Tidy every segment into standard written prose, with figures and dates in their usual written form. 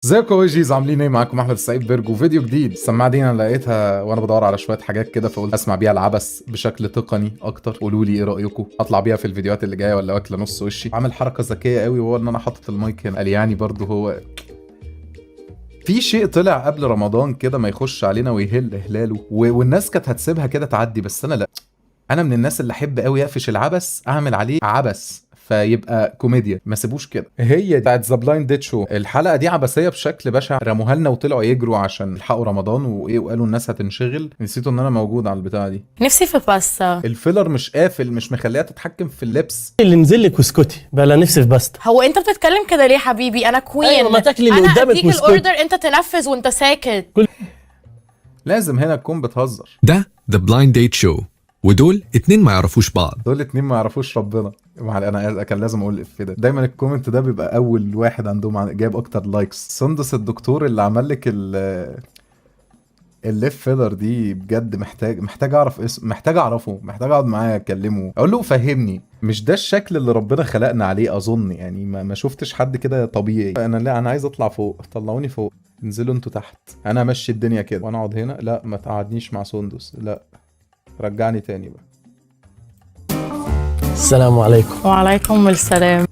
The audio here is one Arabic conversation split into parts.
ازيكم يا جيز، عاملين ايه؟ معاكم احمد السعيد بيرجو، فيديو جديد. السماعه دي انا لقيتها وانا بدور على شويه حاجات كده، فقلت اسمع بيها العبث بشكل تقني اكتر. قولوا لي ايه رايكم، اطلع بيها في الفيديوهات اللي جايه ولا واكله نص وشي؟ عامل حركه ذكيه قوي، وهو ان انا حاطط المايك هنا. قال يعني برضه هو في شيء طلع قبل رمضان كده ما يخش علينا ويهل هلاله، والناس كانت هتسيبها كده تعدي، بس انا لا. انا من الناس اللي احب قوي اقفش العبث، اعمل عليه عبث فيبقى كوميديا، ما سيبوش كده. هي دي بتاعت ذا بلايند ديت شو. الحلقه دي عبثيه بشكل بشع، رموها لنا وطلعوا يجروا عشان يلحقوا رمضان وايه، وقالوا الناس هتنشغل. نسيتوا ان انا موجود على البتاعه دي. نفسي في باستا. الفيلر مش قافل، مش مخليها تتحكم في اللبس. اللي نزل لك واسكتي بلا نفسي في باستا. هو انت بتتكلم كده ليه حبيبي؟ انا كوين. أيوة، ما تاكلي اللي انا قدامك اديك واسكتي. الاوردر، انت تنفذ وانت ساكت. لازم هنا تكون بتهزر. ده ذا بلايند ديت شو، ودول اتنين ما يعرفوش بعض. دول اتنين ما يعرفوش ربنا. انا كان لازم اقول الإف ده. دايما الكومنت ده بيبقى اول واحد عندهم جايب اكتر لايكس. سندس الدكتور اللي عمل لك الليف فيلر دي بجد محتاج اعرف اسم، محتاج اعرفه، محتاج اقعد معاه اكلمه اقول له فهمني. مش ده الشكل اللي ربنا خلقنا عليه اظن، يعني ما شفتش حد كده طبيعي. انا عايز اطلع فوق، طلعوني فوق، انزلوا انتوا تحت. انا امشي الدنيا كده وانا اقعد هنا. لا ما تقعدنيش مع سندس، لا رجعني تاني بقى. السلام عليكم. وعليكم السلام.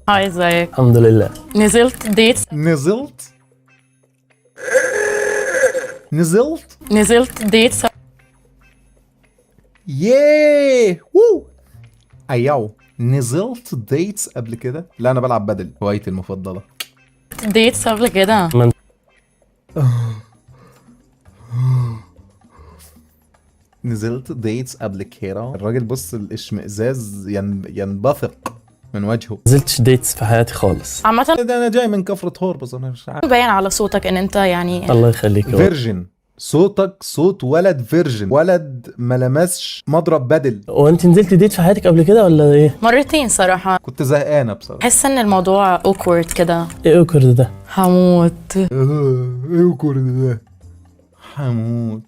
هاي، ازيك؟ الحمد لله. نزلت ديت. نزلت ديت. ياه وو ايوه. نزلت ديتس قبل كده؟ لا انا بلعب بدل، هوايتي المفضله. ديتس قبل كده؟ نزلت ديتس قبل كده. الراجل بص الاشمئزاز ينبثق من وجهه. نزلتش ديتس في حياتي خالص. عامة ده انا جاي من كفرة هوربز، انا مش عارف. باين على صوتك ان انت يعني الله يخليك. فيرجن. صوتك صوت ولد فيرجن، ولد ما لمسش مضرب بدل. وانت نزلت ديت في حياتك قبل كده ولا ايه؟ مرتين صراحة. كنت زهقانه بصراحه. حس ان الموضوع اوكورد كده. ايه اوكرد ده؟ هموت. ايه كل ده؟ حموت.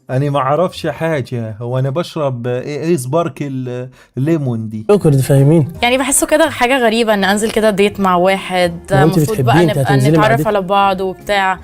انا ما اعرفش حاجه، هو انا بشرب ايه سباركل ليمون دي. اوكرد فاهمين؟ يعني بحسه كده حاجة غريبة ان انزل كده ديت مع واحد. ما انت المفروض بتحبيه، بقى انت نبقى هتنزلي مع نتعرف ديت؟ على بعض وبتاع.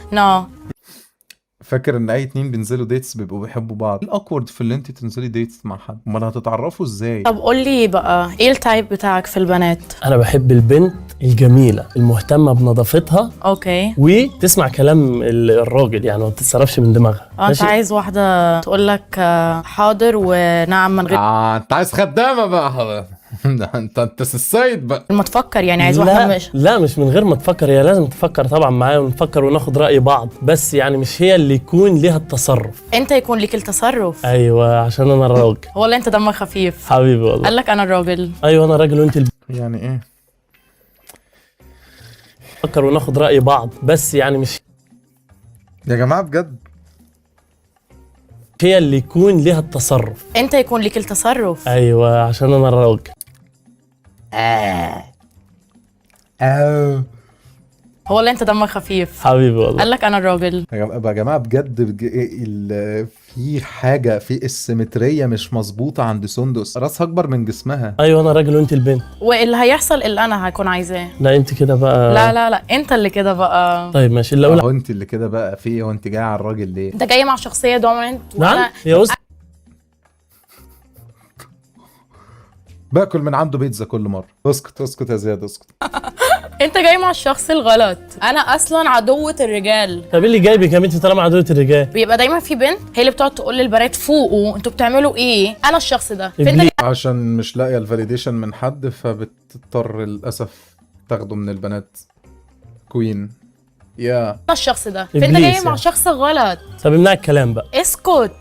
فاكر ان اي اتنين بينزلوا ديتس بيبقوا بيحبوا بعض. الاكورد في اللي انت تنزلي ديتس مع حد، امال هتتعرفوا ازاي؟ طب قول لي بقى ايه التايب بتاعك في البنات؟ انا بحب البنت الجميلة المهتمة بنظافتها اوكي. وتسمع كلام الراجل، يعني ما تتصرفش من دماغها. انت عايز واحدة تقول لك حاضر ونعم من غير انت عايز خدامه بقى. انت السيد بقى. ما تفكر، يعني عايز واحدة لا مش من غير ما تفكر، هي لازم تفكر طبعا معايا ونفكر وناخد رأي بعض، بس يعني مش هي اللي يكون ليها التصرف. انت يكون ليك التصرف. ايوه عشان انا الراجل. والله انت دمك خفيف حبيبي والله. قال لك انا الراجل. ايوه انا راجل وانت يعني ايه؟ نفكر وناخد رأي بعض، بس يعني مش يا جماعه بجد هي اللي يكون ليها التصرف. انت يكون ليك التصرف. ايوه عشان انا الراجل. هو اللي انت دمك خفيف حبيبي والله. قال لك انا الراجل. يا جماعه بجد في حاجه في السيمتريه مش مظبوطه عند سندس. راسها اكبر من جسمها. ايوه انا راجل وانت البنت. واللي هيحصل اللي انا هكون عايزاه. لا انت كده بقى. لا انت اللي كده بقى. طيب ماشي اللي اقول. هو انت اللي كده بقى في ايه؟ هو انت جاي على الراجل ليه؟ انت جاي مع شخصية دوميننت نعم يا وسط. باكل من عنده بيتزا كل مره. اسكت يا زياد اسكت. انت جاي مع الشخص الغلط. انا اصلا عدوة الرجال. طب ايه اللي جايبك يا بنتي طالما عدوة الرجال؟ بيبقى دايما في بنت هي اللي بتقعد تقول للبنات فوقوا انتوا بتعملوا ايه. انا الشخص ده. إبليس. عشان مش لاقيه الفاليديشن من حد، فبتضطر للاسف تاخده من البنات. كوين يا انا الشخص ده. فانت إبليس جاي مع يعني. شخص غلط. طب امنع الكلام بقى. اسكت.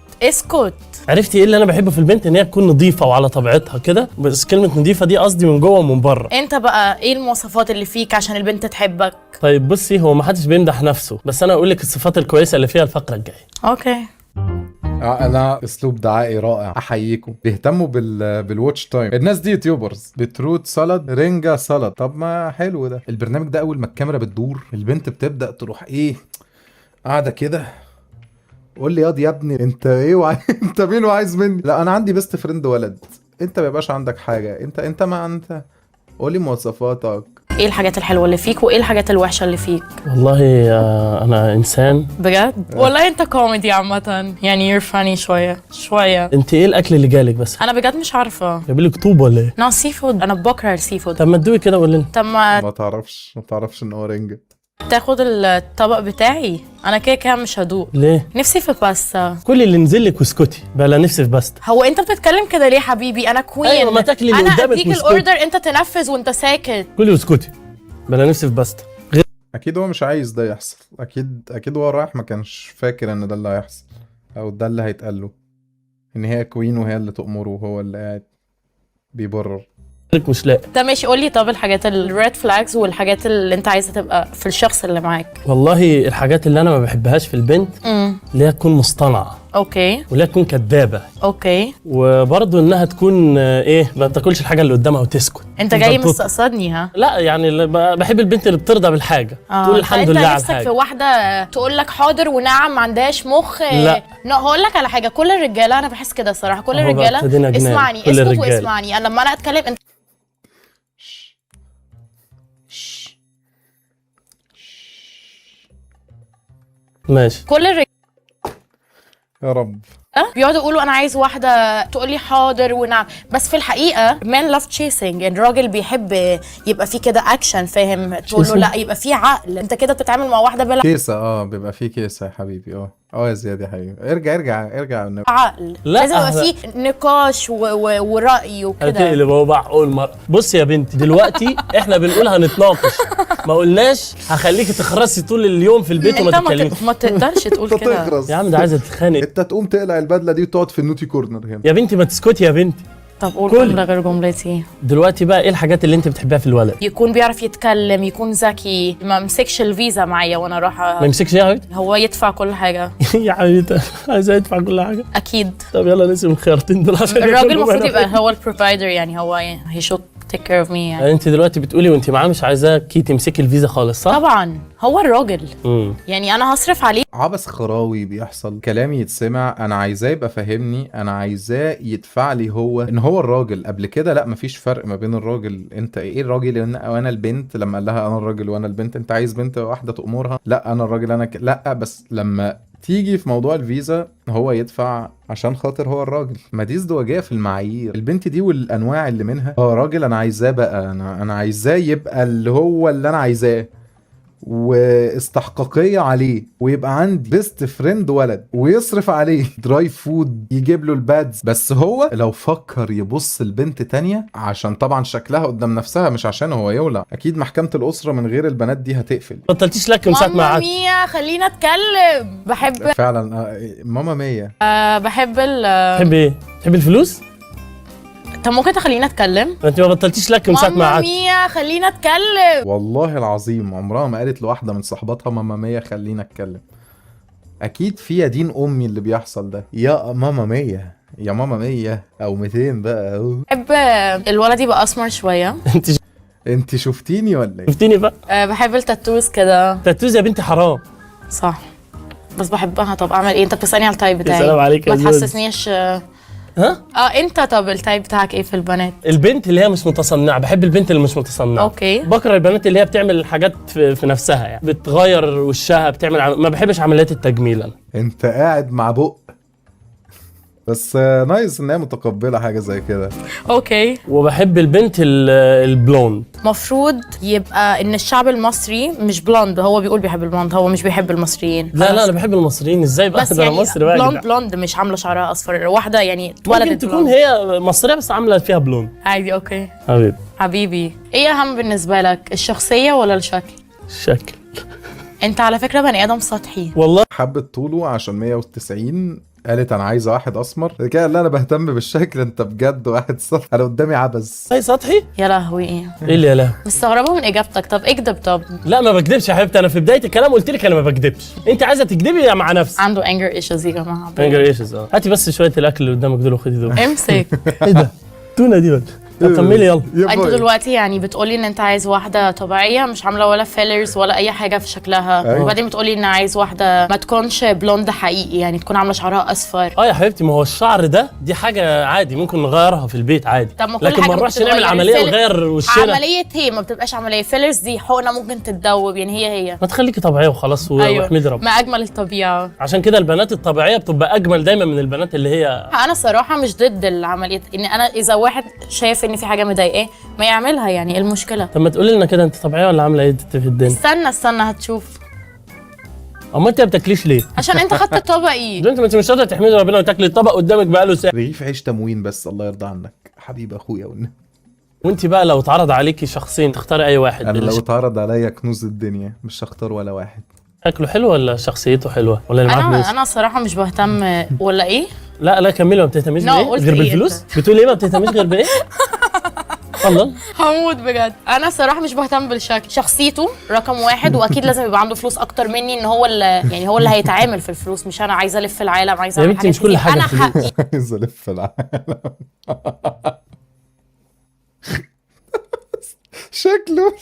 عرفتي ايه اللي انا بحبه في البنت؟ ان هي تكون نظيفه وعلى طبيعتها كده، بس كلمه نظيفه دي قصدي من جوه ومن بره. انت بقى ايه المواصفات اللي فيك عشان البنت تحبك؟ طيب بصي، هو ما حدش بيمدح نفسه، بس انا اقول لك الصفات الكويسه اللي فيها الفقره الجايه. اوكي. انا اسلوب دعائي رائع، احييكم. بيهتموا بالواتش تايم. الناس دي يوتيوبرز. بتروت سالاد، رينجا سالاد. طب ما حلو ده. البرنامج ده اول ما الكاميرا بتدور البنت بتبدا تروح ايه، قاعده كده. قول لي ياض يا ابني انت ايه انت مين وعايز مني؟ لا انا عندي بيست فريند ولد. انت ما يبقاش عندك حاجه. انت ما انت قول لي مواصفاتك. ايه الحاجات الحلوه اللي فيك وايه الحاجات الوحشه اللي فيك؟ والله انا انسان. بجد؟ والله انت كوميدي عامه، يعني you're funny شويه. انت ايه الاكل اللي جالك بس؟ انا بجد مش عارفه. جايب لك طوب ولا ايه؟ نو سي فود، انا بكره السي فود. طب ما تدوقي كده وقول لنا. طب ما ما تعرفش ان هو رنجة. تاخد الطبق بتاعي، انا كده مش هدوق. ليه؟ نفسي في باستا. كل اللي نزل لك واسكتي بلا نفسي في باستا. هو انت بتتكلم كده ليه حبيبي؟ انا كوين. أيوة، ما تاكلي اللي انا قدامك اديك واسكتي. الاوردر انت تنفذ وانت ساكت. كلي واسكتي بلا نفسي في باستا. اكيد هو مش عايز ده يحصل، اكيد هو رايح ما كانش فاكر ان ده اللي هيحصل او ده اللي هيتقال له، ان هي كوين وهي اللي تأمره وهو اللي قاعد بيبرر. غيرك مش لاقي. طب ماشي، قولي طب الحاجات الريد فلاجز والحاجات اللي انت عايزه تبقى في الشخص اللي معاك. والله الحاجات اللي انا ما بحبهاش في البنت اللي هي تكون مصطنعه، اوكي واللي هي تكون كدابه، اوكي. وبرضه انها تكون ايه ما بتاكلش الحاجه اللي قدامها وتسكت. انت جاي تفضل مستقصدني ها؟ لا يعني بحب البنت اللي بترضى بالحاجه، تقول الحمد لله على انت نفسك في الحاجه. واحده تقول لك حاضر ونعم، ما عندهاش مخ. لا. هقول لك على حاجه، كل الرجاله انا بحس كده الصراحه، كل أهو بقى ابتدينا الرجاله جنان. اسمعني كل اسكت الرجالة. واسمعني، انا لما انا اتكلم انت ماشي. كل الرجاله يا رب. بيقعدوا يقولوا انا عايز واحده تقول لي حاضر ونعم، بس في الحقيقه men love chasing. الراجل بيحب يبقى فيه كده اكشن، فاهم؟ تقول له لا، يبقى فيه عقل. انت كده بتتعامل مع واحده بلا كيسة بيبقى فيه كيسة يا حبيبي. يا زياد يا حبيبي، ارجع عقل. لا، لازم يبقى فيه نقاش ورأي وكده. هتقلب اهو بعقول مرة. بص يا بنتي دلوقتي احنا بنقول هنتناقش، ما قلناش هخليكي تخرسي طول اليوم في البيت وما تتكلميش. ما تقدرش تقول انت كده. تخرس. يا عم ده عايزه تتخانق. انت تقوم تقلع البدله دي وتقعد في النوتي كورنر هنا. يا بنتي ما تسكتي يا بنتي. طب قول كل. جمله غير جملتي. دلوقتي بقى ايه الحاجات اللي انت بتحبيها في الولد؟ يكون بيعرف يتكلم، يكون ذكي، ما مسكش الفيزا معايا وانا ما رايحه. يمسكش يا حبيبتي. هو يدفع كل حاجه. يا حبيبتي عايزه يدفع كل حاجه. اكيد. طب يلا نسيب الخيارتين دول عشان الراجل يكونوا المفروض بينا. يبقى هو البروفايدر، يعني هو he should take care of me يعني. يعني انت دلوقتي بتقولي وانت معاه مش عايزاكي تمسكي الفيزا خالص، صح؟ طبعا هو الراجل. يعني انا هصرف عليه. عبث خراوي بيحصل، كلامي يتسمع، انا عايزاه يبقى فاهمني، انا عايزاه يدفع لي هو ان هو الراجل. قبل كده لا، مفيش فرق ما بين الراجل. انت ايه الراجل وانا البنت؟ لما قال لها انا الراجل وانا البنت، انت عايز بنت واحده تأمرها؟ لا انا الراجل لا، بس لما تيجي في موضوع الفيزا هو يدفع عشان خاطر هو الراجل. ما دي ازدواجيه في المعايير. البنت دي والانواع اللي منها، راجل انا عايزاه بقى، انا عايزاه يبقى اللي هو اللي انا عايزاه واستحقاقيه عليه، ويبقى عندي بيست فريند ولد ويصرف عليه دراي فود، يجيب له البادز. بس هو لو فكر يبص لبنت تانية عشان طبعا شكلها قدام نفسها، مش عشان هو يولع، اكيد محكمة الأسرة من غير البنات دي هتقفل. بطلتيش لك من ساعه ما ماما قعدت. ميا خلينا اتكلم. بحب فعلا ماما مية. بحب تحبي ايه؟ تحبي الفلوس؟ طب ممكن تخلينا اتكلم؟ انت ما بطلتيش لك من ساعه ما ماما قعدت. ميا خلينا اتكلم. والله العظيم عمرها ما قالت لواحدة من صحباتها ماما مية خلينا اتكلم. اكيد في يا دين امي اللي بيحصل ده. يا ماما مية، يا ماما 100 او 200 بقى. بحب الولد يبقى اسمر شويه. انت شفتيني ولا ايه؟ شفتيني بقى. بحب التاتوز كده. تاتوز يا بنتي حرام. صح، بس بحبها. طب اعمل ايه؟ انت بتسالني على التايب بتاعي. سلام عليك يا ما زوز. تحسسنيش. ها؟ انت طب التايب بتاعك ايه في البنات؟ البنت اللي هي مش متصنعه، بحب البنت اللي مش متصنعه. اوكي. بكره البنات اللي هي بتعمل الحاجات في نفسها، يعني بتغير وشها، بتعمل ما بحبش عمليات التجميل انا. انت قاعد مع بق بس نايس ان هي متقبله حاجه زي كده. اوكي. وبحب البنت البلوند. مفروض يبقى ان الشعب المصري مش بلوند، هو بيقول بيحب البلوند، هو مش بيحب المصريين. لا انا بحب المصريين. ازاي بقى؟ بس ده يعني مصري بقى. بلوند بلوند مش عامله شعرها اصفر، واحده يعني ممكن اتولدت تكون بلوند. هي مصريه بس عامله فيها بلوند. عادي. اوكي حبيبي. حبيبي. ايه اهم بالنسبه لك، الشخصيه ولا الشكل؟ الشكل. انت على فكره بني ادم سطحي. والله حبت طوله عشان 190، قالت انا عايزه واحد اسمر كده. قال لا انا بهتم بالشكل. انت بجد واحد سطحي؟ انا قدامي عبث. هي سطحي. يا لهوي. ايه اللي يا لهوي؟ مستغربه من اجابتك. طب اكدب. طب لا ما بكدبش يا حبيبتي، انا في بدايه الكلام قلت لك انا ما بكدبش. انت عايزه تكدبي يا مع نفسك. عنده انجر ايشوز يا جماعه. انجر ايشز. هاتي بس شويه الاكل اللي قدامك دول وخدي دول. امسك. ايه ده؟ تونه دي ولا طب كملي يلا. انت دلوقتي يعني بتقولي ان انت عايز واحده طبيعيه مش عامله ولا فيلرز ولا اي حاجه في شكلها، أيوة. وبعدين بتقولي ان عايز واحده ما تكونش بلوند حقيقي، يعني تكون عامله شعرها اصفر. يا حبيبتي، ما هو الشعر ده دي حاجه عادي ممكن نغيرها في البيت عادي، طب ما كل لكن حاجة ما نروحش ممكن نعمل تتغير. عمليه الفيل- ونغير وشنا. عمليه هي ما بتبقاش عمليه، فيلرز دي حقنه ممكن تتدوب، يعني هي ما تخليكي طبيعيه وخلاص واحمدي ربنا. ما اجمل الطبيعه. عشان كده البنات الطبيعيه بتبقى اجمل دايما من البنات اللي هي. انا صراحه مش ضد العمليه، ان انا اذا واحد شايف ان في حاجه مضايقاه ما يعملها، يعني ايه المشكله؟ طب ما تقولي لنا كده، انت طبيعيه ولا عامله ايه في الدنيا؟ استنى هتشوف. اما انت ما بتاكليش ليه؟ عشان انت خدت الطبقي. ده انت مش قادره تحمدي ربنا وتاكلي الطبق قدامك بقاله ساعه. رغيف عيش تموين بس، الله يرضى عنك حبيب اخويا والنبي. وانت بقى لو اتعرض عليكي شخصين تختاري اي واحد؟ انا لو اتعرض عليا كنوز الدنيا مش هختار ولا واحد. شكله حلو ولا شخصيته حلوه ولا اللي معاه فلوس؟ انا صراحه مش بهتم ولا ايه. لا كملي، ما بتهتميش لا، بايه قلت غير إيه بالفلوس؟ أنت؟ بتقولي ايه ما بتهتميش غير بايه؟ اتفضل. هموت بجد. انا صراحه مش بهتم بالشكل، شخصيته رقم واحد، واكيد لازم يبقى عنده فلوس اكتر مني، ان هو اللي يعني هو اللي هيتعامل في الفلوس، مش انا عايزه الف العالم، عايزه يا اعمل بنتي حاجات مش كل كتير. حاجة انا فلوس. حقي. عايز الف العالم. شكله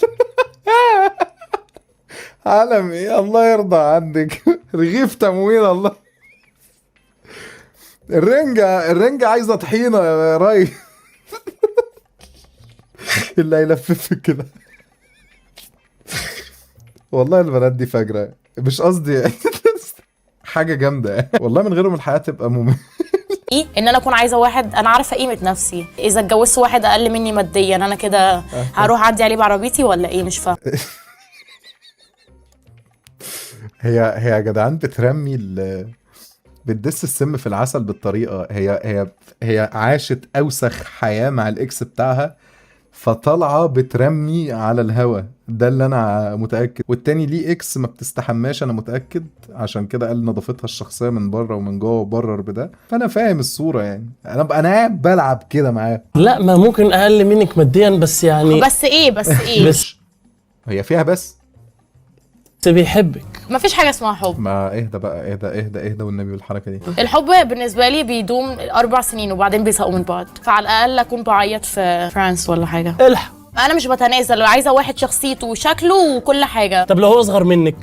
عالم ايه، الله يرضى عنك. رغيف تموين الله. الرنجة عايزة طحينة يا راي. اللي هيلففك كده. والله البنات دي فجرة، مش قصدي. حاجة جامدة والله، من غيرهم الحياة تبقى ان انا اكون عايزه واحد انا عارفه قيمه نفسي. اذا اتجوزت واحد اقل مني ماديا انا كده هروح اعدي عليه بعربيتي ولا ايه؟ مش فاهمه. هي يا جدعان بترمي بتدس السم في العسل بالطريقة. هي عاشت أوسخ حياة مع الإكس بتاعها، فطالعة بترمي على الهوا. ده اللي أنا متأكد. والتاني ليه إكس ما بتستحماش، أنا متأكد، عشان كده قال نظافتها الشخصية من بره ومن جوه وبرر بده. فأنا فاهم الصورة، يعني أنا قاعد بلعب كده معاه. لا، ما ممكن اقل منك ماديا بس يعني. بس ايه بس هي فيها بس بيحبك. ما فيش حاجه اسمها حب. ما اهدى بقى، اهدى والنبي والحركة دي. الحب بالنسبه لي بيدوم 4 سنين وبعدين بيسقوا من بعض، فعلى الاقل اكون بعيط في فرانس ولا حاجه. الحق. انا مش بتنازل، عايزه واحد شخصيته وشكله وكل حاجه. طب لو هو اصغر منك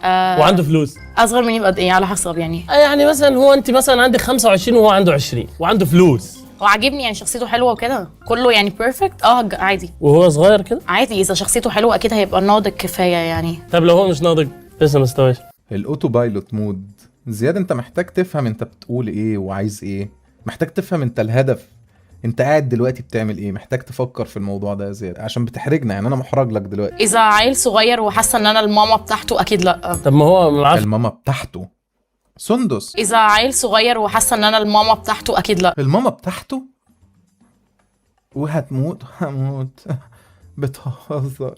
وعنده فلوس؟ اصغر مني بقد ايه على حسب يعني. يعني مثلا هو انت مثلا عندك 25 وهو عنده 20 وعنده فلوس، وعاجبني يعني شخصيته حلوه وكده كله يعني بيرفكت، عادي. وهو صغير كده عادي اذا شخصيته حلوه اكيد هيبقى ناضج كفايه يعني. طب لو هو مش ناضج لسه ما استواش؟ الاوتو بايلوت مود زياد. انت محتاج تفهم انت بتقول ايه وعايز ايه، محتاج تفهم انت الهدف، انت قاعد دلوقتي بتعمل ايه، محتاج تفكر في الموضوع ده يا زياد عشان بتحرجنا. يعني انا محرج لك دلوقتي. اذا عيل صغير وحاسه ان انا الماما بتاعته اكيد لا. طب ما هو ما عارف. الماما بتاعته سندس. اذا عيل صغير وحاسه ان انا الماما بتاعته اكيد لا. الماما بتاعته وهتموت هموت. بتهزر.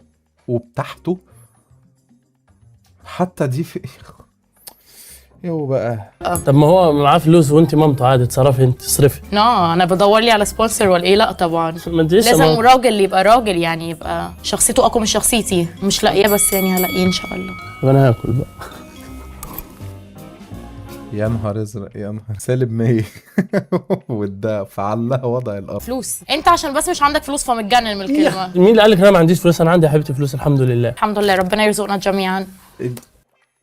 وبتاعته حتى دي في يو بقى. طب ما هو معاه فلوس وانت مامته، عادي تصرفي انت، تصرفي. انا بدور لي على سبونسر ولا ايه؟ لا طبعا. ما انت لسه لازم راجل يبقى راجل، يعني يبقى شخصيته اقوى من شخصيتي. مش لاقيه بس يعني هلاقيه ان شاء الله. طب انا هاكل بقى. يا نهار ازرق، يا نهار سالب 100. وده فعلها وضع الارض. فلوس. انت عشان بس مش عندك فلوس فمتجنن من الكلمه. مين اللي قال لك انا ما عنديش فلوس؟ انا عندي يا حبيبتي فلوس الحمد لله. الحمد لله، ربنا يرزقنا جميعا.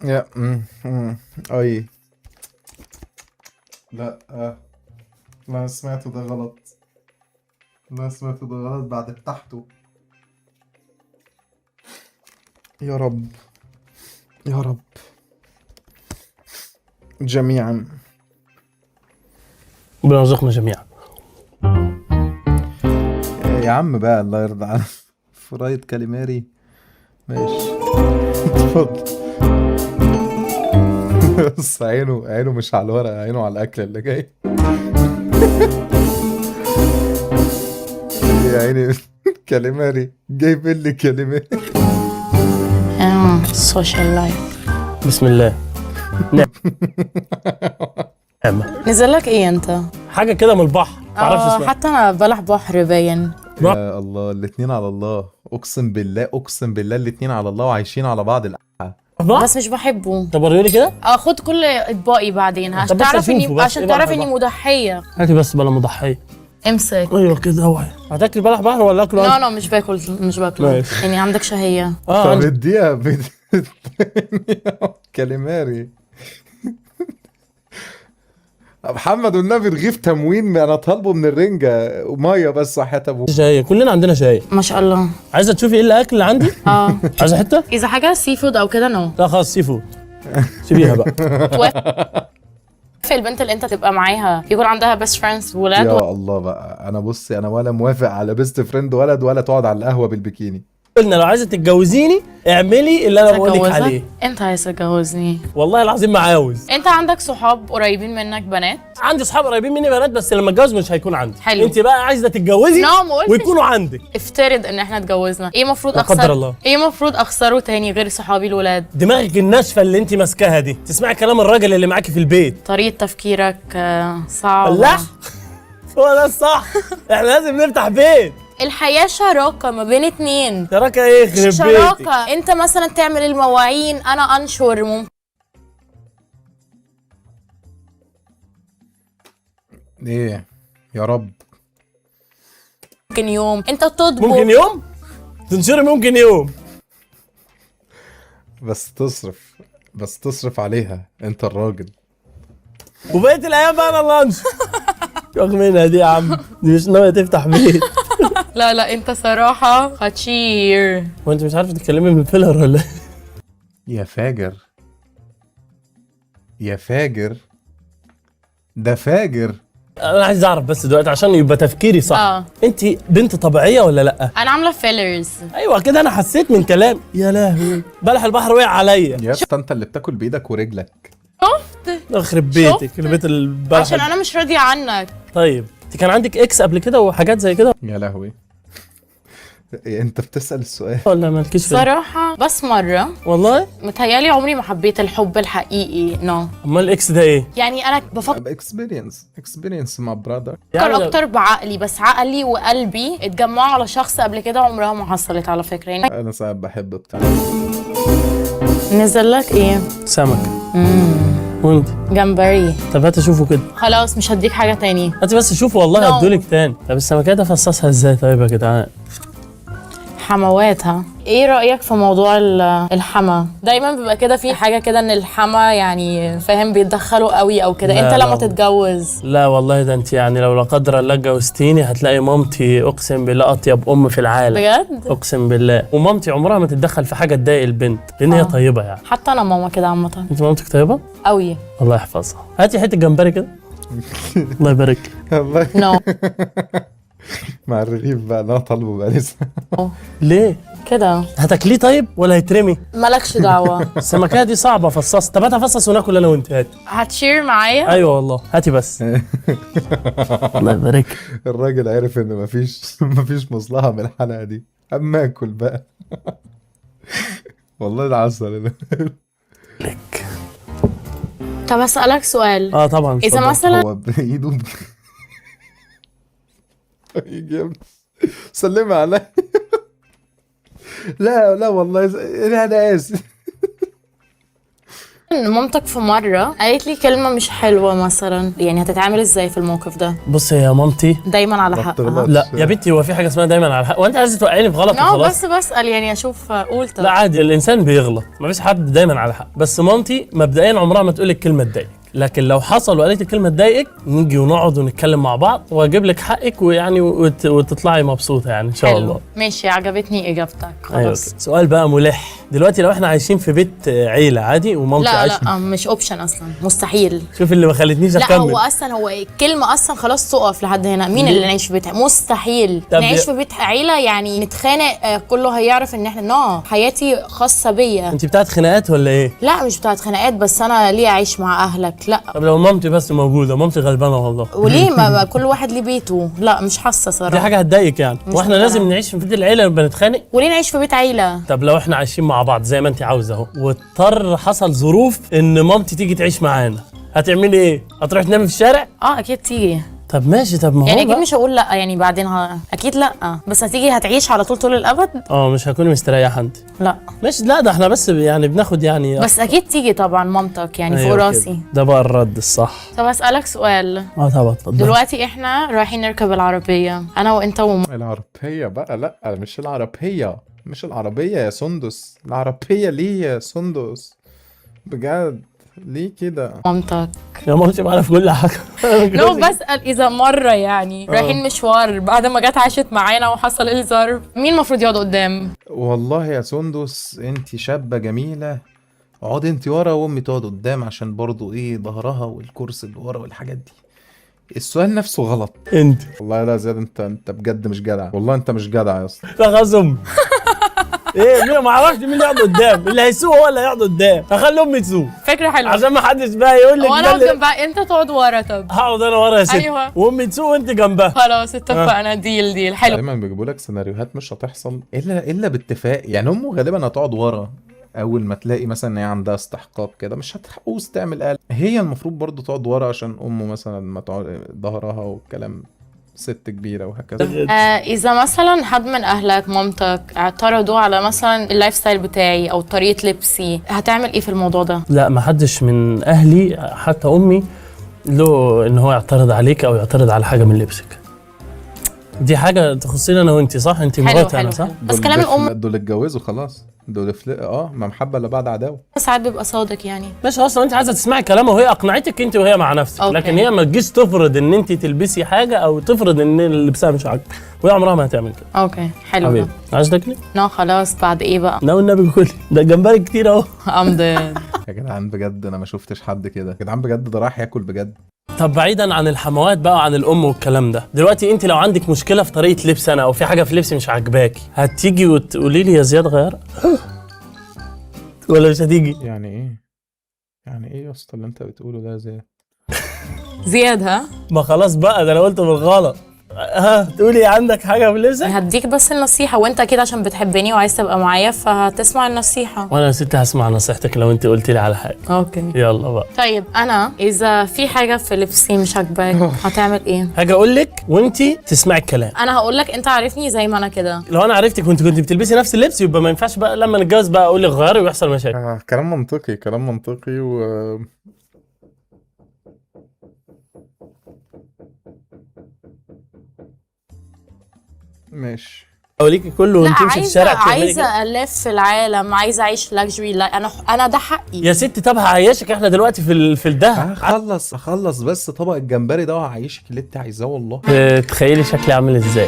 يا اي لا لا سمعته ده غلط. لا سمعته ده غلط بعد بتاعته. يا رب يا رب جميعا. ربنا يرزقنا جميعا. يا عم بقى الله يرضى عنك. فرايد كاليماري ماشي. اتفضل. بس عينه مش على الورق، عينه على الاكل اللي جاي. يا عيني. كاليماري جايب لي كاليماري. سوشيال لايف. بسم الله. نعم. نزل لك ايه انت؟ حاجه كده من البحر، معرفش اسمها. حتى انا بلح بحر باين. يا الله، الاتنين على الله، اقسم بالله اقسم بالله الاتنين على الله وعايشين على بعض بس مش بحبه. طب وريني كده. خد كل اطباقي بعدين طب بس تعرف أشوفه اني بس. عشان إيه تعرف بقى اني مضحيه. هاتي بس بلا مضحيه. امسك. ايوه كده. اوعى هتاكل بلح بحر ولا اكله؟ لا مش باكل ماشي. يعني عندك شهية. طب عندي. اديها كاليماري. محمد والنبي رغيف تموين انا طالبه من الرنجة وميه بس صحيت ابوه. شاي، كلنا عندنا شاي. ما شاء الله. عايزه تشوفي ايه الاكل اللي عندي؟ عايزه حته؟ اذا حاجة سي فود او كده نو. لا خلاص سي فود، سيبيها بقى. في البنت اللي انت تبقى معاها يكون عندها بيست فريندز ولاد يا الله بقى انا بصي انا ولا موافق على بيست فريند ولد ولا تقعد على القهوه بالبيكيني. قلنا لو عايزه تتجوزيني اعملي اللي انا بقول لك عليه. انت عايز تتجوزني؟ والله العظيم ما عاوز. انت عندك صحاب قريبين منك بنات؟ عندي اصحاب قريبين مني بنات، بس لما اتجوز مش هيكون عندي. حلو. انت بقى عايزه تتجوزي ما قلتش. ويكونوا عندك. افترض ان احنا اتجوزنا، ايه المفروض لا اخسر؟ قدر الله. ايه المفروض اخسره تاني غير صحابي الولاد؟ دماغك الناشفه اللي انت ماسكاها دي، تسمعي كلام الراجل اللي معاكي في البيت. طريقة تفكيرك صعبة. لا هو ده الصح. احنا لازم نفتح بيت. الحياة شراكة ما بين اتنين. شراكه ايه؟ يخرب بيتك. شراكة، انت مثلا تعمل المواعين، انا انشر. ايه يا رب. ممكن يوم انت تطبخ. ممكن يوم تنشري، ممكن يوم بس تصرف عليها انت الراجل. وبقيه الايام بقى انا اللي انشر. رغم منها دي يا عم، دي مش ناويه تفتح بيت. لا انت صراحة خطير. وانت مش عارفه تتكلمي من الفيلر ولا ايه؟ يا فاجر يا فاجر، ده فاجر. انا عايز اعرف بس دلوقتي عشان يبقى تفكيري صح. انت بنت طبيعيه ولا لا؟ انا عاملة فيلرز. ايوه كده انا حسيت من كلام. يا لهوي بلح البحر وقع عليا. يا اسطى انت اللي بتاكل بايدك ورجلك. شفت؟ اخرب بيتك البيت البلح. عشان انا مش راضية عنك. طيب انت كان عندك اكس قبل كده وحاجات زي كده يا لهوي. انت بتسأل السؤال ولا مالكيش فيه؟ صراحة بس مرة. والله متهيالي عمري ما حبيت الحب الحقيقي. نو. امال الاكس ده ايه؟ يعني انا بفكر اكسبيرينس مع برادر. يعني اكتر بعقلي، بس عقلي وقلبي اتجمعوا على شخص قبل كده عمرها ما حصلت على فكرة. يعني انا ساعات بحب بتاع. نزل لك ايه؟ سمك. وانت؟ جمبري. طب هات اشوفه كده. خلاص مش هديك حاجة تاني. هاتي بس شوفه والله No. هدولك تاني. طب السمكات افصصها ازاي طيب يا جدعان؟ حمواتها. ايه رأيك في موضوع الحما؟ دايما بيبقى كده في حاجة كده ان الحما يعني فاهم بيتدخلوا قوي او كده. لا انت لما لا. تتجوز لا والله ده انت يعني لو لا قدر الله اتجوزتيني هتلاقي مامتي اقسم بالله اطيب ام في العالم. بجد؟ اقسم بالله. ومامتي عمرها ما تتدخل في حاجه تضايق البنت لان هي طيبه يعني. حتى انا ماما كده عامة انت مامتك طيبه؟ قوي. الله يحفظها. هاتي حته جمبري كده. الله يبارك. والله نو. مع الرغيف بقى انا طالبه بقى لسه. ليه؟ كده هتاكليه طيب ولا هيترمي؟ مالكش دعوة. السمكه دي صعبه فصص. طب هات افصص وناكل انا وانت. هاتي. هتشير معايا؟ ايوه والله هاتي بس. الله يبارك. الراجل عرف ان مفيش مصلحه من الحلقه دي. اما اكل بقى. والله العسل. لك. طب اسألك سؤال. طبعا. اذا اتفضل. مثلا هو بايده يجي يا ابني. سلمي عليا. لا والله انا اسف. مامتك في مرة قالت لي كلمة مش حلوة مثلا، يعني هتتعامل ازاي في الموقف ده؟ بص يا مامتي. دايما على ما حقها. تغلطش. لا يا بنتي هو في حاجه اسمها دايما على الحق وانت عايزه توقعيني في غلط نو وخلاص؟ بس بسأل يعني اشوف قول. طب لا عادي الانسان بيغلط، مفيش حد دايما على حق. بس مامتي مبدئيا عمرها ما تقول لك كلمه تضايقك، لكن لو حصل وقالت الكلمه تضايقك نيجي ونقعد ونتكلم مع بعض واجيب لك حقك ويعني وتطلعي مبسوطه يعني ان شاء حلو. الله. ماشي عجبتني اجابتك. ايوه خلاص. كده. سؤال بقى ملح دلوقتي، لو احنا عايشين في بيت عيله عادي ومامتي لا عايشه. لا مش اوبشن اصلا، مستحيل. شوف اللي ما خلتنيش لا اكمل. هو اصلا هو الكلمه اصلا خلاص تقف لحد هنا. مين اللي نعيش في بيت مستحيل طب نعيش في بيت عيله يعني نتخانق كله هيعرف ان احنا حياتي خاصه بيا. انت بتاعت خناقات ولا ايه؟ لا مش بتاعت خناقات، بس انا ليه اعيش مع اهلك؟ لا. طب لو مامتي بس موجوده، مامتي غلبانه والله. وليه ما كل واحد ليه بيته؟ لا مش حاسه دي صراحه. حاجه هتضايقك يعني، واحنا مقتنعة. لازم نعيش في بيت العيله نبقى نتخانق؟ وليه نعيش في بيت عيله؟ طب لو احنا عايشين مع بعض زي ما انت عاوزه اهو، واضطر حصل ظروف ان مامتي تيجي تعيش معانا، هتعملي ايه؟ هتروحي تنامي في الشارع؟ اكيد تيجي. طب ماشي، طب ما هو يعني اكيد بقى. مش هقول لا، يعني بعدين اكيد لا، بس هتيجي هتعيش على طول الابد. مش هكون مستريح انت. لا ماشي، لا ده احنا بس يعني بناخد يعني بس اكيد تيجي طبعا مامتك يعني فوق أيوة كده. راسي. ده بقى الرد الصح. طب اسالك سؤال، طبعا اتفضل. دلوقتي احنا رايحين نركب العربيه انا وانت العربية بقى، لا مش العربية، مش العربية يا سندس. العربية ليه يا سندس؟ بجد ليه كده؟ ومامتك. يا مامتي معانا في كل حاجه. لو بسال اذا مره يعني رايحين مشوار بعد ما جت عاشت معانا وحصل الظرف، مين المفروض يقعد قدام؟ والله يا سندس انت شابة جميلة، اقعدي انت ورا وامي تقعد قدام، عشان برضو ايه ظهرها والكرسي اللي ورا والحاجات دي. السؤال نفسه غلط. انت والله لا زياد، انت بجد مش جدع، والله انت مش جدع يا اسطى. لا غزم. ايه مين ما اعرفش مين اللي يقعد قدام، اللي هيسوق هو اللي هيقعد قدام. هخلي امي تسوق فكره حلوه. عشان ما حدش بقى يقول لك وانا اقعد جنبها، انت تقعد ورا. طب هقعد انا ورا يا ست. أيوة. وامي تسوق وانت جنبها. خلاص اتفقنا. ديل حلو. دايما بيجيبوا لك سيناريوهات مش هتحصل الا باتفاق. يعني امه غالبا هتقعد ورا، اول ما تلاقي مثلا ان هي عندها استحقاق كده مش هتعوز تعمل قلق، هي المفروض برضو تقعد ورا عشان امه مثلا ما تقعد ظهرها والكلام، ست كبيره وهكذا. اذا مثلا حد من اهلك مامتك اعترضوا على مثلا اللايف ستايل بتاعي او طريقه لبسي، هتعمل ايه في الموضوع ده؟ لا ما حدش من اهلي حتى امي له ان هو يعترض عليك او يعترض على حاجه من لبسك. دي حاجه تخصني انا وانت، صح؟ انت مراتي انا، صح؟ بس كلام الام دول اتجوزوا خلاص، دول ما محبه الا بعد عداوه. ساعات بيبقى صادق يعني. ماشي، اصلا انت عايزه تسمعي كلامها وهي اقنعتك انت وهي مع نفسك. أوكي. لكن هي ما تجيش تفرض ان انت تلبسي حاجه او تفرض ان لبسها مش عاجبك، وهي عمرها ما هتعمل كده. اوكي حلو حبيبي ده. عايزتكني؟ لا خلاص، بعد ايه بقى؟ لا والنبي كلي ده الجمبري كتير اهو. امضي. يا جدعان بجد انا ما شفتش حد كده، يا جدعان بجد ده رايح ياكل بجد. طب بعيدا عن الحموات بقى عن الام والكلام ده، دلوقتي انت لو عندك مشكله في طريقه لبس انا او في حاجه في لبسي مش عاجباكي، هتيجي وتقولي لي يا زياد غير ولا مش هتيجي؟ يعني ايه؟ يعني ايه يا اسطى اللي انت بتقوله ده زي زياد ها؟ ما خلاص بقى، ده انا قلت بالغلط. تقولي عندك حاجه في لبسك؟ هديك بس النصيحه، وانت كده عشان بتحبني وعايز تبقى معايا فهتسمع النصيحه. وانا يا ستي هسمع نصيحتك لو انت قلت لي على حاجه. اوكي يلا بقى. طيب انا اذا في حاجه في لبسي مش عاجباك هتعمل ايه؟ حاجه اقول لك وانت تسمعي الكلام. انا هقول لك انت عارفني زي ما انا كده. لو انا عرفتك وانت كنت بتلبسي نفس اللبس يبقى ما ينفعش بقى لما نتجوز بقى اقول لك غيري ويحصل مشاكل. كلام منطقي، كلام منطقي ماشي. اوريكي كله لا وانت تمشي في الشارع تعملي كده. عايزه الف في العالم، عايزه اعيش لاكجري. لا انا ده حقي يا ستي طب هعيشك احنا دلوقتي في الدهب. اخلص بس طبق الجمبري ده وهعيشك اللي انت عايزاه والله. تخيلي شكلي عامل ازاي؟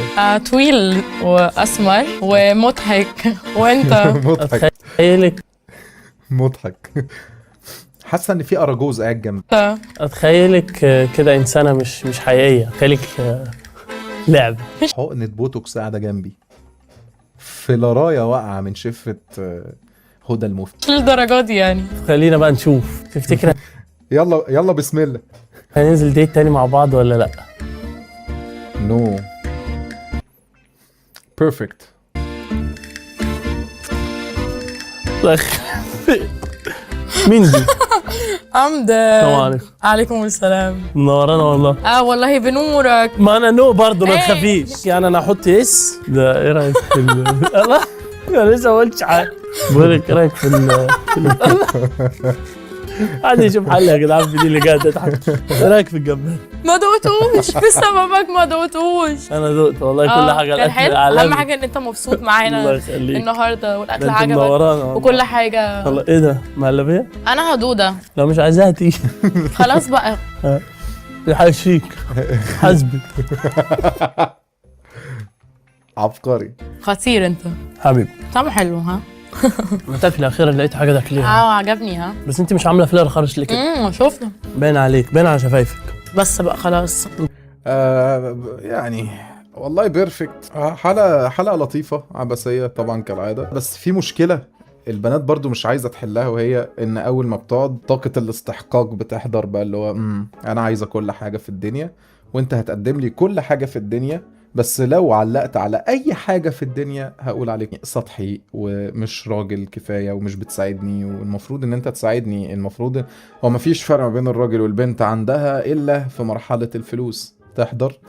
طويل واسمر ومضحك وانت مضحك اتخيلك مضحك. حاسه ان في اراجوز قاعد جنبي. اتخيلك كده انسانه مش حقيقيه. اتخيلك لعب. حقنه بوتوكس قاعده جنبي، فلارايا واقعه من شفه هدى المفتي. للدرجات دي يعني؟ خلينا بقى نشوف. تفتكر يلا بسم الله. هننزل ديت تاني مع بعض ولا لا؟ نو بيرفكت. مين دي؟ حمد. السلام عليكم. عليكم السلام. منورانا والله. والله بنورك. ما انا نو برضه ما إيه؟ تخافيش يعني. انا احط اس ده. ايه رايك في الله انا لسه ما قلتش حاجه. بقول لك ايه رايك في قاعد يشوف حل يا جدعان في دي اللي قاعده تحت. ايه رايك في الجمبري؟ ما دقتوش بسببك، ما دقتوش. انا دقت والله كل حاجه. كان الاكل حلو. العالمي. اهم حاجه ان انت مبسوط الله معانا يخليك. النهارده والاكل ده انت عجبك منورانا والله. وكل حاجه. والله ايه ده مهلبيه؟ انا هدوده. لو مش عايزاها تيجي. خلاص بقى. يحشيك حسبك. عبقري. خطير انت. حبيبي طعمه حلو ها. في الاخير لقيت حاجه تاكليها. عجبني ها. بس انت مش عامله فلير خالص ليه كده؟ شفنا. باين عليك، باين على شفايفك. بس بقى خلاص. يعني والله بيرفكت. حلقة لطيفة عبثية طبعا كالعادة، بس في مشكلة البنات برضو مش عايزة تحلها، وهي ان اول ما بتقعد طاقة الاستحقاق بتحضر بقى، اللي هو انا عايزة كل حاجة في الدنيا وانت هتقدم لي كل حاجة في الدنيا، بس لو علقت على اي حاجة في الدنيا هقول عليك سطحي ومش راجل كفاية ومش بتساعدني، والمفروض ان انت تساعدني. المفروض هو مفيش فرق ما بين الراجل والبنت عندها الا في مرحلة الفلوس. تحضر،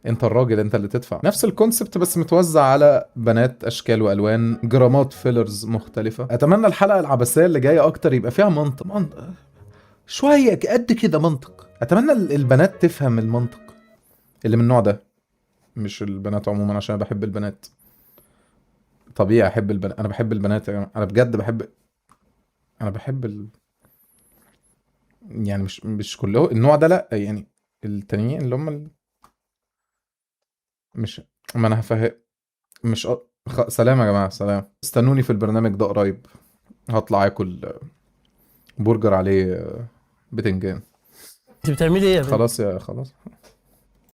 انت الراجل انت اللي تدفع. نفس الكونسبت بس متوزع على بنات اشكال والوان، جرامات فيلرز مختلفة. اتمنى الحلقة العبثية اللي جاية اكتر يبقى فيها منطق شوية قد كده منطق. اتمنى البنات تفهم المنطق اللي من النوع ده، مش البنات عموما عشان انا بحب البنات. طبيعي احب البنات، انا بحب البنات يا جماعة، انا بجد بحب يعني مش كله النوع ده، لا يعني التانيين اللي هم مش، ما انا هفهم. مش سلام يا جماعة، سلام. استنوني في البرنامج ده قريب، هطلع اكل برجر عليه بتنجان. انت بتعملي ايه يا بنت؟ خلاص يا خلاص.